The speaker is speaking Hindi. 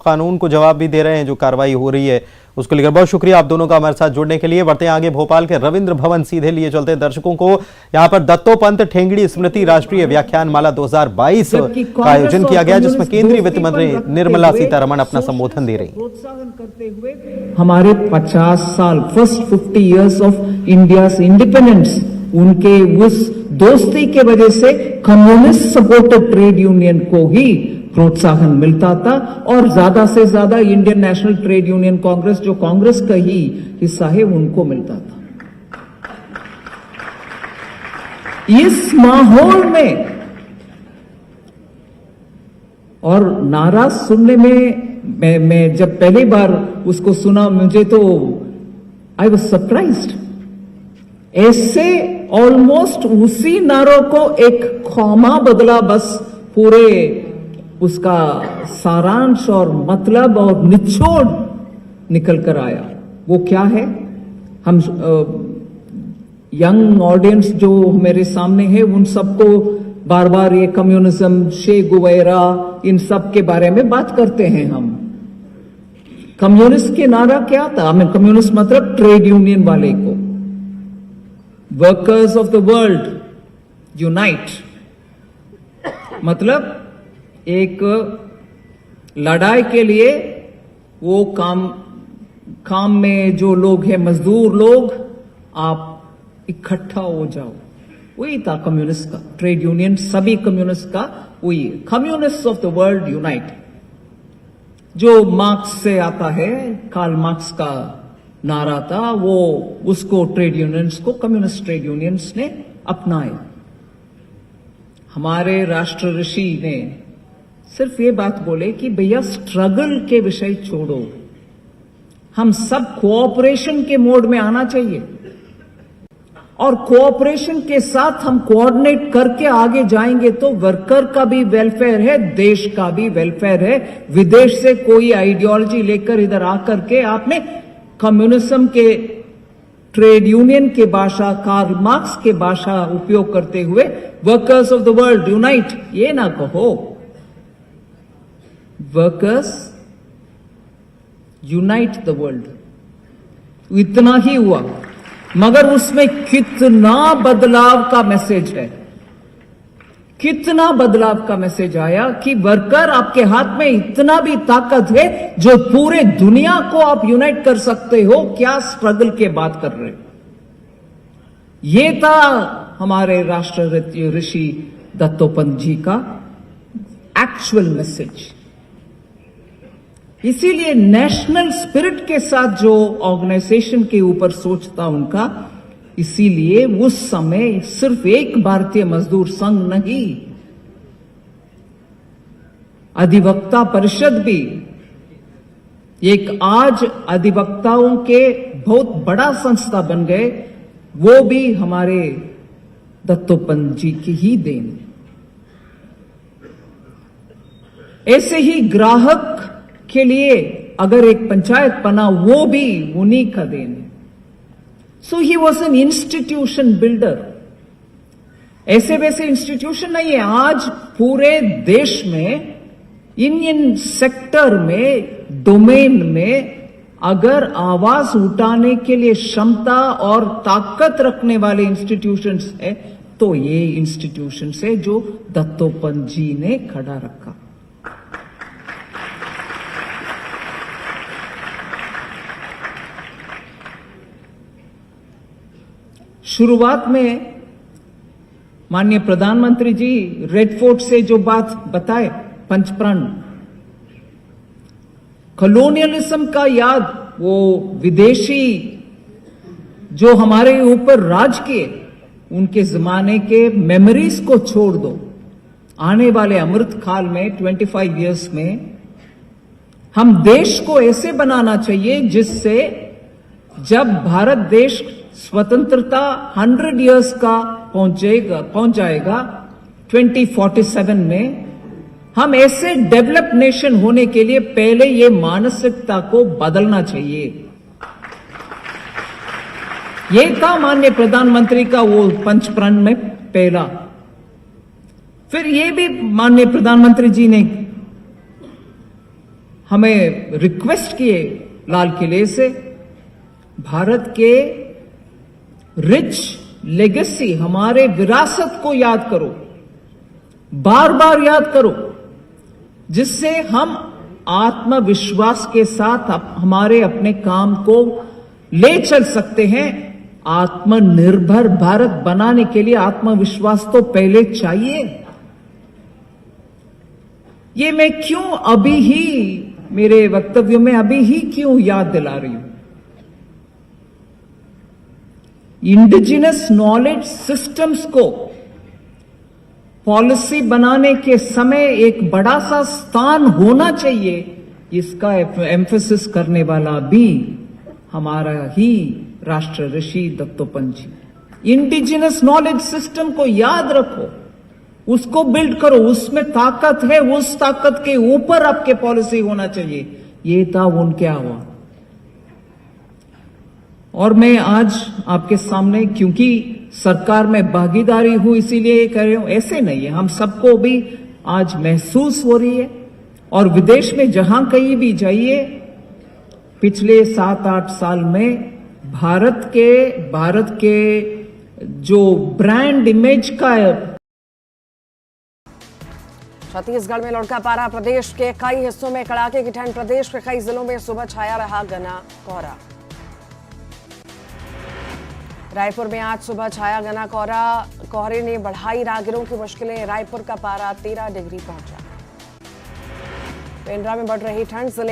कानून को जवाब भी दे रहे हैं जो कार्रवाई हो रही है उसको लेकर। बहुत शुक्रिया आप दोनों का हमारे साथ जुड़ने के लिए। बढ़ते हैं आगे, भोपाल के रविंद्र भवन सीधे लिए चलते हैं दर्शकों को। यहां पर दत्तोपंत ठेंगड़ी स्मृति राष्ट्रीय व्याख्यान माला 2022 का आयोजन किया गया, जिसमें केंद्रीय वित्त मंत्री निर्मला सीतारमण अपना संबोधन दे रही। प्रोत्साहन करते हुए हमारे 50 साल first 50 years of India's independence, उनके उस दोस्ती के वजह से कम्युनिस्ट सपोर्टेड ट्रेड यूनियन को ही प्रोत्साहन मिलता था और ज्यादा से ज्यादा Indian national trade union Congress, जो कांग्रेस का ही हिस्सा है, उनको मिलता था। इस माहौल में और नारा सुनने में मैं जब पहली बार उसको सुना, मुझे तो आई वाज सरप्राइज्ड। ऐसे ऑलमोस्ट उसी नारों को एक कॉमा बदला, बस पूरे उसका सारांश और मतलब और निचोड़ निकल कर आया। वो क्या है, हम यंग ऑडियंस जो मेरे सामने है उन सबको बार बार ये कम्युनिज्म, शे गुवेरा, इन सब के बारे में बात करते हैं हम। कम्युनिस्ट के नारा क्या था? हमें कम्युनिस्ट मतलब ट्रेड यूनियन वाले को, workers of the world unite, मतलब एक लड़ाई के लिए वो काम में जो लोग हैं, मजदूर लोग, आप इकट्ठा हो जाओ। वही था कम्युनिस्ट का, ट्रेड यूनियन सभी कम्युनिस्ट का वही, communist of the world unite, जो मार्क्स से आता है, कार्ल मार्क्स का नारा था। वो उसको ट्रेड यूनियंस को, कम्युनिस्ट ट्रेड यूनियंस ने अपनाया। हमारे राष्ट्र ऋषि ने सिर्फ ये बात बोले कि भैया स्ट्रगल के विषय छोड़ो, हम सब कोऑपरेशन के मोड में आना चाहिए और कोऑपरेशन के साथ हम कोऑर्डिनेट करके आगे जाएंगे तो वर्कर का भी वेलफेयर है, देश का भी वेलफेयर है। विदेश से कोई आइडियोलॉजी लेकर इधर आकर के आपने कम्युनिज्म के, ट्रेड यूनियन के भाषा, कार्ल मार्क्स के भाषा उपयोग करते हुए workers of the world unite, ये ना कहो। वर्कर्स यूनाइट द वर्ल्ड, इतना ही हुआ, मगर उसमें कितना बदलाव का मैसेज है, कितना बदलाव का मैसेज आया कि वर्कर, आपके हाथ में इतना भी ताकत है जो पूरे दुनिया को आप यूनाइट कर सकते हो। क्या स्ट्रगल के बात कर रहे हो? ये था हमारे राष्ट्र ऋषि दत्तोपंत जी का एक्चुअल मैसेज। इसीलिए नेशनल स्पिरिट के साथ जो ऑर्गेनाइजेशन के ऊपर सोचता उनका, इसीलिए उस समय सिर्फ एक भारतीय मजदूर संघ नहीं, अधिवक्ता परिषद भी एक आज अधिवक्ताओं के बहुत बड़ा संस्था बन गए, वो भी हमारे दत्तोपंत जी की ही देन। ऐसे ही ग्राहक के लिए अगर एक पंचायत बना, वो भी उन्हीं का देन है। So he was an institution builder. ऐसे वैसे इंस्टीट्यूशन नहीं है, आज पूरे देश में इन सेक्टर में, डोमेन में अगर आवाज उठाने के लिए क्षमता और ताकत रखने वाले इंस्टीट्यूशंस है तो ये इंस्टीट्यूशंस है जो दत्तोपंत जी ने खड़ा रखा। शुरुआत में माननीय प्रधानमंत्री जी रेड फोर्ट से जो बात बताए, पंचप्रण, कॉलोनियलिज्म का याद, वो विदेशी जो हमारे ऊपर राज किए, उनके जमाने के मेमोरीज को छोड़ दो। आने वाले अमृत काल में 25 इयर्स में हम देश को ऐसे बनाना चाहिए जिससे जब भारत देश स्वतंत्रता 100 इयर्स का पहुंच जाएगा 2047 में, हम ऐसे डेवलप नेशन होने के लिए पहले ये मानसिकता को बदलना चाहिए। ये था माननीय प्रधानमंत्री का वो पंचप्रण में पहला। फिर ये भी माननीय प्रधानमंत्री जी ने हमें रिक्वेस्ट किए लाल किले से, भारत के रिच लेगेसी, हमारे विरासत को याद करो, बार बार याद करो, जिससे हम आत्मविश्वास के साथ हमारे अपने काम को ले चल सकते हैं। आत्मनिर्भर भारत बनाने के लिए आत्मविश्वास तो पहले चाहिए। ये मैं क्यों अभी ही मेरे वक्तव्य में अभी ही क्यों याद दिला रही हूं? इंडिजिनस नॉलेज सिस्टम्स को पॉलिसी बनाने के समय एक बड़ा सा स्थान होना चाहिए, इसका एम्फेसिस करने वाला भी हमारा ही राष्ट्र ऋषि दत्तोपंत जी। इंडिजिनस नॉलेज सिस्टम को याद रखो, उसको बिल्ड करो, उसमें ताकत है, उस ताकत के ऊपर आपके पॉलिसी होना चाहिए। ये था उनके आह्वान। और मैं आज आपके सामने, क्योंकि सरकार में भागीदारी हूं इसीलिए कह रही हूं, ऐसे नहीं है, हम सबको भी आज महसूस हो रही है। और विदेश में जहां कहीं भी जाइए, पिछले 7-8 साल में भारत के जो ब्रांड इमेज का छत्तीसगढ़ में लुढ़का पारा, प्रदेश के कई हिस्सों में कड़ाके की ठंड, प्रदेश के कई जिलों में सुबह छाया रहा घना कोहरा। रायपुर में आज सुबह छाया घना कोहरा, कोहरे ने बढ़ाई राहगीरों की मुश्किलें, रायपुर का पारा 13 डिग्री पहुंचा। पेंड्रा में बढ़ रही ठंड, जिले